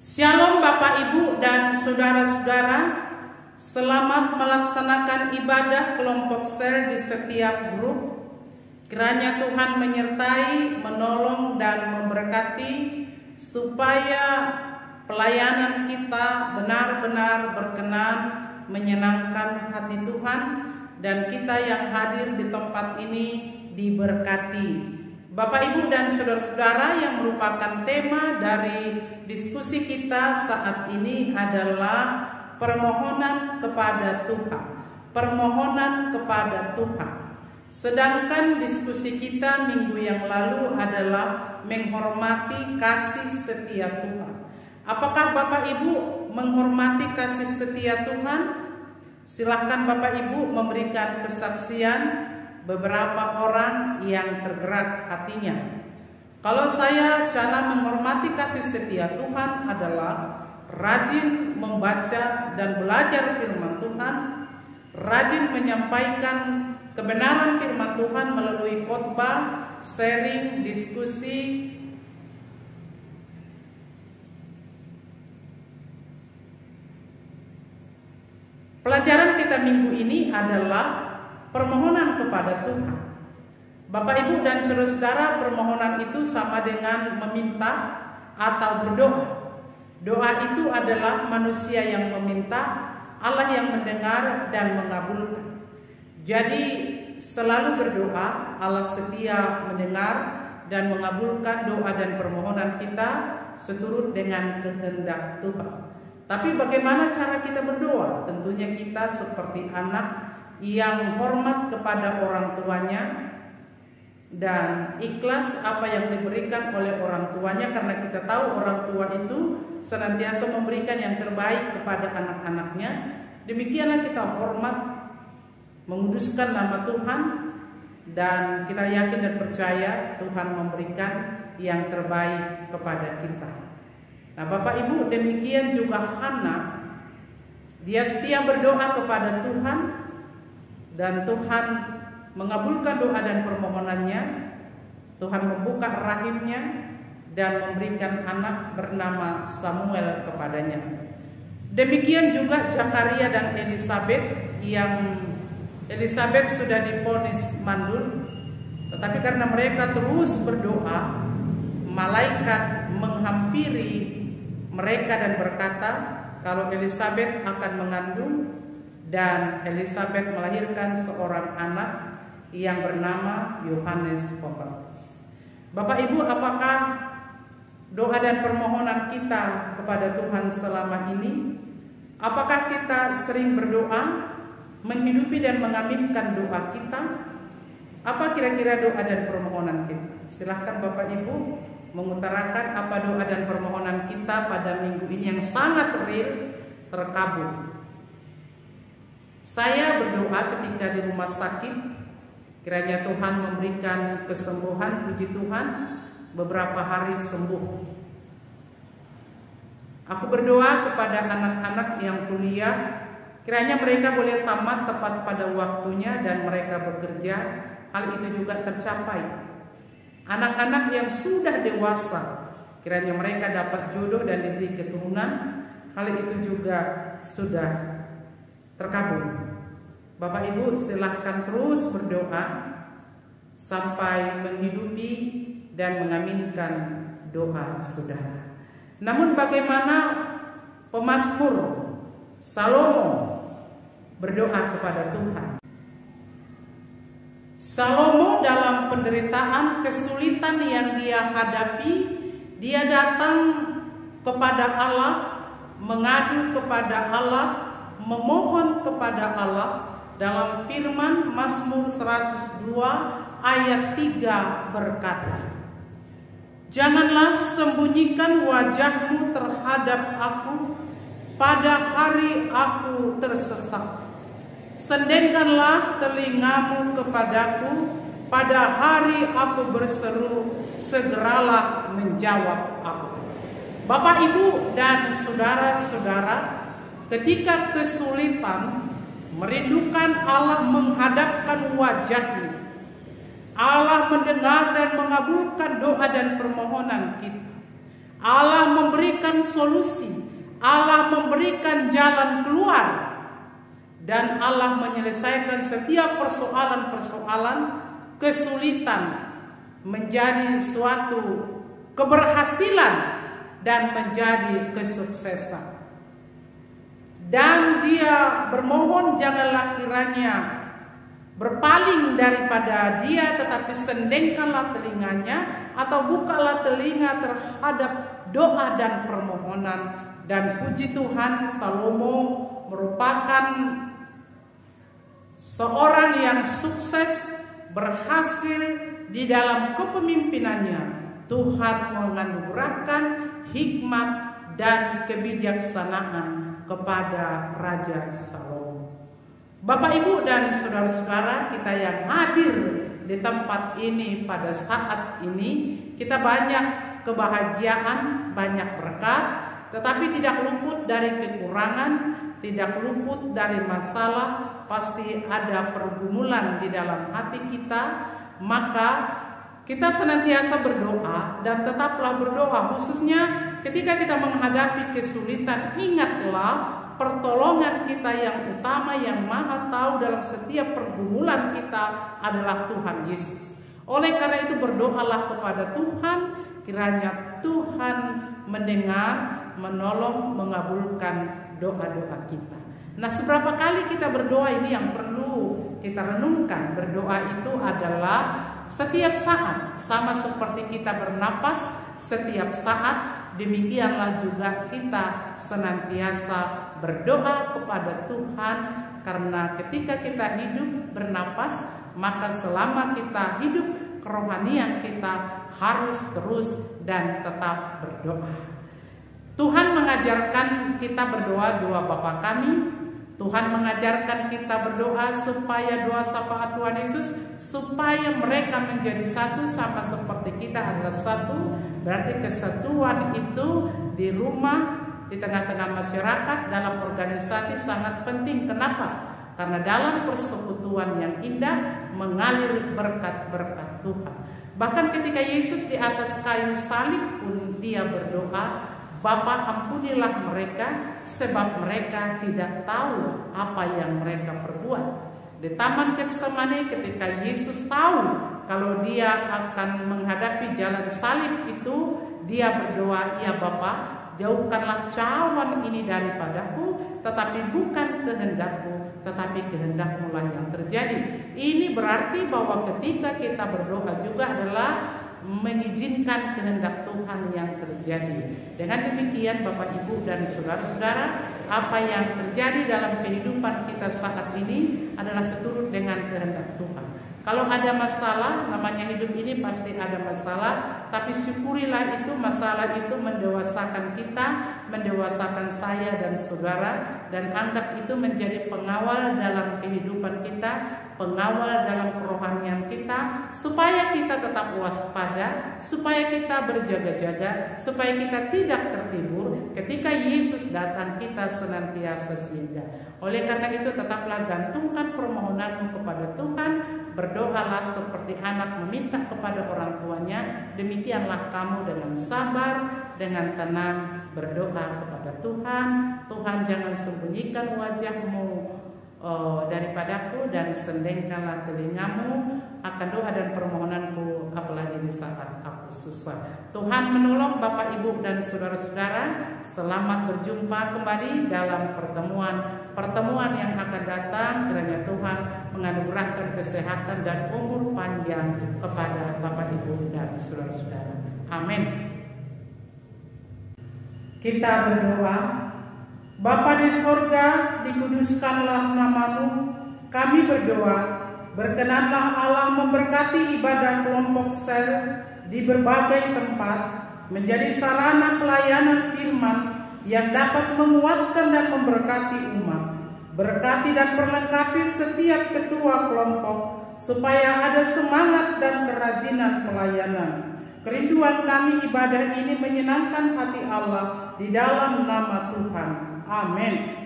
Shalom Bapak Ibu dan saudara-saudara, selamat melaksanakan ibadah kelompok sel di setiap grup. Kiranya Tuhan menyertai, menolong dan memberkati supaya pelayanan kita benar-benar berkenan, menyenangkan hati Tuhan, dan kita yang hadir di tempat ini diberkati. Bapak Ibu dan saudara-saudara, yang merupakan tema dari diskusi kita saat ini adalah permohonan kepada Tuhan. Permohonan kepada Tuhan. Sedangkan diskusi kita minggu yang lalu adalah menghormati kasih setia Tuhan. Apakah Bapak Ibu menghormati kasih setia Tuhan? Silakan Bapak Ibu memberikan kesaksian beberapa orang yang tergerak hatinya. Kalau saya, cara menghormati kasih setia Tuhan adalah rajin membaca dan belajar firman Tuhan, rajin menyampaikan kebenaran firman Tuhan melalui khotbah, sharing, diskusi. Pelajaran kita minggu ini adalah permohonan kepada Tuhan. Bapak Ibu dan saudara-saudara, permohonan itu sama dengan meminta atau berdoa. Doa itu adalah manusia yang meminta, Allah yang mendengar dan mengabulkan. Jadi selalu berdoa, Allah setia mendengar dan mengabulkan doa dan permohonan kita seturut dengan kehendak Tuhan. Tapi bagaimana cara kita berdoa? Tentunya kita seperti anak yang hormat kepada orang tuanya dan ikhlas apa yang diberikan oleh orang tuanya, karena kita tahu orang tua itu senantiasa memberikan yang terbaik kepada anak-anaknya. Demikianlah kita hormat, menguduskan nama Tuhan, dan kita yakin dan percaya Tuhan memberikan yang terbaik kepada kita. Nah Bapak Ibu, demikian juga Hana, dia setia berdoa kepada Tuhan dan Tuhan mengabulkan doa dan permohonannya. Tuhan membuka rahimnya dan memberikan anak bernama Samuel kepadanya. Demikian juga Zakaria dan Elisabeth, yang Elisabeth sudah divonis mandul, tetapi karena mereka terus berdoa, malaikat menghampiri mereka dan berkata kalau Elisabeth akan mengandung, dan Elisabeth melahirkan seorang anak yang bernama Yohanes Pembaptis. Bapak Ibu, apakah doa dan permohonan kita kepada Tuhan selama ini? Apakah kita sering berdoa, menghidupi dan mengaminkan doa kita? Apa kira-kira doa dan permohonan kita? Silahkan Bapak Ibu mengutarakan apa doa dan permohonan kita pada minggu ini yang sangat real terkabul. Saya berdoa ketika di rumah sakit, kiranya Tuhan memberikan kesembuhan, puji Tuhan, beberapa hari sembuh. Aku berdoa kepada anak-anak yang kuliah, kiranya mereka boleh tamat tepat pada waktunya dan mereka bekerja, hal itu juga tercapai. Anak-anak yang sudah dewasa, kiranya mereka dapat jodoh dan diberi keturunan, hal itu juga sudah terkabul. Bapak Ibu silahkan terus berdoa sampai menghidupi dan mengaminkan doa saudara. Namun bagaimana pemazmur Salomo berdoa kepada Tuhan? Salomo dalam penderitaan, kesulitan yang dia hadapi, dia datang kepada Allah, mengadu kepada Allah, memohon kepada Allah. Dalam firman Mazmur 102 ayat 3 berkata, "Janganlah sembunyikan wajahmu terhadap aku pada hari aku tersesat. Sendengkanlah telingamu kepadaku pada hari aku berseru, segeralah menjawab aku." Bapak Ibu dan saudara-saudara, ketika kesulitan, merindukan Allah, menghadapkan wajahnya, Allah mendengar dan mengabulkan doa dan permohonan kita. Allah memberi memberikan solusi, Allah memberikan jalan keluar, dan Allah menyelesaikan setiap persoalan-persoalan kesulitan menjadi suatu keberhasilan dan menjadi kesuksesan. Dan dia bermohon, janganlah kiranya berpaling daripada dia, tetapi sendengkanlah telinganya atau bukalah telinga terhadap doa dan permohonan. Dan puji Tuhan, Salomo merupakan seorang yang sukses, berhasil di dalam kepemimpinannya. Tuhan menganugerahkan hikmat dan kebijaksanaan kepada Raja Salomo. Bapak, Ibu, dan saudara-saudara kita yang hadir di tempat ini pada saat ini, kita banyak kebahagiaan, banyak berkat, tetapi tidak luput dari kekurangan, tidak luput dari masalah. Pasti ada pergumulan di dalam hati kita. Maka kita senantiasa berdoa dan tetaplah berdoa, khususnya ketika kita menghadapi kesulitan. Ingatlah pertolongan kita yang utama, yang maha tahu dalam setiap pergumulan kita adalah Tuhan Yesus. Oleh karena itu berdoalah kepada Tuhan, kiranya Tuhan mendengar, menolong, mengabulkan doa-doa kita. Nah, seberapa kali kita berdoa ini yang perlu kita renungkan. Berdoa itu adalah setiap saat, sama seperti kita bernapas setiap saat, demikianlah juga kita senantiasa berdoa kepada Tuhan. Karena ketika kita hidup bernapas, maka selama kita hidup, kerohanian kita harus terus dan tetap berdoa. Tuhan mengajarkan kita berdoa doa Bapa Kami. Tuhan mengajarkan kita berdoa supaya doa syafaat Tuhan Yesus, supaya mereka menjadi satu sama seperti kita adalah satu. Berarti kesatuan itu di rumah, di tengah-tengah masyarakat, dalam organisasi sangat penting. Kenapa? Karena dalam persekutuan yang indah mengalir berkat-berkat Tuhan. Bahkan ketika Yesus di atas kayu salib pun dia berdoa, Bapa, ampunilah mereka, sebab mereka tidak tahu apa yang mereka perbuat. Di Taman Getsemani ketika Yesus tahu kalau dia akan menghadapi jalan salib itu, dia berdoa, ya Bapa, jauhkanlah cawan ini daripadaku, tetapi bukan kehendakku, tetapi kehendak-Mu lah yang terjadi. Ini berarti bahwa ketika kita berdoa juga adalah mengizinkan kehendak Tuhan yang terjadi. Dengan demikian Bapak, Ibu, dan saudara-saudara, apa yang terjadi dalam kehidupan kita saat ini adalah seturut dengan kehendak Tuhan. Kalau ada masalah, namanya hidup ini pasti ada masalah, tapi syukurilah itu, masalah itu mendewasakan kita, mendewasakan saya dan saudara, dan anggap itu menjadi pengawal dalam kehidupan kita, pengawal dalam kerohanian kita, supaya kita tetap waspada, supaya kita berjaga-jaga, supaya kita tidak tertidur. Ketika Yesus datang, kita senantiasa siaga. Oleh karena itu tetaplah gantungkan permohonanmu kepada Tuhan, berdoalah seperti anak meminta kepada orang tuanya. Demikianlah kamu dengan sabar, dengan tenang berdoa kepada Tuhan. Tuhan, jangan sembunyikan wajah-Mu daripadaku, dan sendengkanlah telingamu akan doa dan permohonanku, apalagi di saat aku susah. Tuhan menolong Bapak, Ibu, dan saudara-saudara. Selamat berjumpa kembali dalam pertemuan yang akan datang. Kiranya Tuhan menganugerahkan kesehatan dan umur panjang kepada Bapak, Ibu, dan saudara-saudara. Amin. Kita berdoa. Bapa di sorga, dikuduskanlah nama-Mu. Kami berdoa, berkenanlah Allah memberkati ibadah kelompok sel di berbagai tempat, menjadi sarana pelayanan firman yang dapat menguatkan dan memberkati umat. Berkati dan perlengkapi setiap ketua kelompok, supaya ada semangat dan kerajinan pelayanan. Kerinduan kami ibadah ini menyenangkan hati Allah di dalam nama Tuhan. Amin.